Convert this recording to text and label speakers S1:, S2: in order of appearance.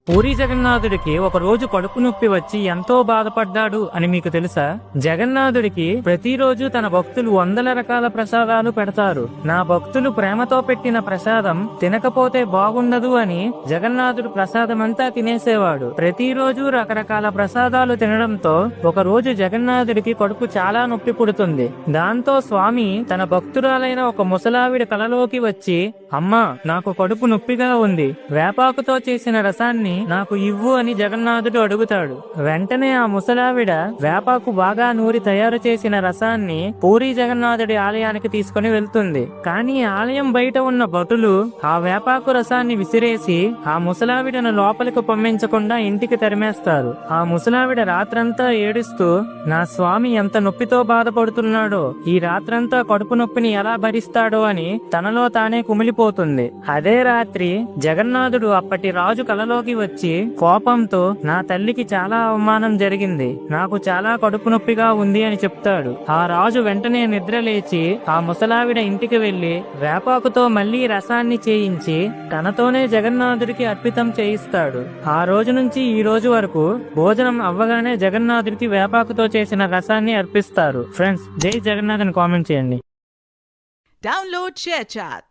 S1: పూరీ జగన్నాథుడికి ఒక రోజు కడుపు నొప్పి వచ్చి ఎంతో బాధపడ్డాడు అని మీకు తెలుసా? జగన్నాథుడికి ప్రతిరోజు తన భక్తులు వందల రకాల ప్రసాదాలు పెడతారు. నా భక్తులు ప్రేమతో పెట్టిన ప్రసాదం తినకపోతే బాగుండదు అని జగన్నాథుడు ప్రసాదమంతా తినేసేవాడు. ప్రతిరోజు రకరకాల ప్రసాదాలు తినడంతో ఒక రోజు జగన్నాథుడికి కడుపు చాలా నొప్పి పుడుతుంది. దాంతో స్వామి తన భక్తురాలైన ఒక ముసలావిడ కలలోకి వచ్చి, అమ్మా, నాకు కడుపు నొప్పిగా ఉంది, వేపాకుతో చేసిన రసాన్ని నాకు ఇవ్వు అని జగన్నాథుడు అడుగుతాడు. వెంటనే ఆ ముసలావిడ వేపాకు బాగా నూరి తయారు చేసిన రసాన్ని పూరీ జగన్నాథుడి ఆలయానికి తీసుకుని వెళ్తుంది. కానీ ఆలయం బయట ఉన్న భటులు ఆ వేపాకు రసాన్ని విసిరేసి ఆ ముసలావిడను లోపలికి పంపించకుండా ఇంటికి తరిమేస్తారు. ఆ ముసలావిడ రాత్రంతా ఏడుస్తూ, నా స్వామి ఎంత నొప్పితో బాధపడుతున్నాడో, ఈ రాత్రంతా కడుపు నొప్పిని ఎలా భరిస్తాడో అని తనలో తానే కుమిలిపోతుంది. అదే రాత్రి జగన్నాథుడు అప్పటి రాజు కలలోకి వచ్చి కోపంతో, నా తల్లికి చాలా అవమానం జరిగింది, నాకు చాలా కడుపు నొప్పిగా ఉంది అని చెప్తాడు. ఆ రాజు వెంటనే నిద్ర లేచి ఆ ముసలావిడ ఇంటికి వెళ్లి వేపాకుతో మళ్లీ రసాన్ని చేయించి తనతోనే జగన్నాథుడికి అర్పితం చేయిస్తాడు. ఆ రోజు నుంచి ఈ రోజు వరకు భోజనం అవ్వగానే జగన్నాథుడికి వేపాకుతో చేసిన రసాన్ని అర్పిస్తారు. ఫ్రెండ్స్, జై జగన్నాథ్ అని కామెంట్ చేయండి.
S2: Download ShareChat.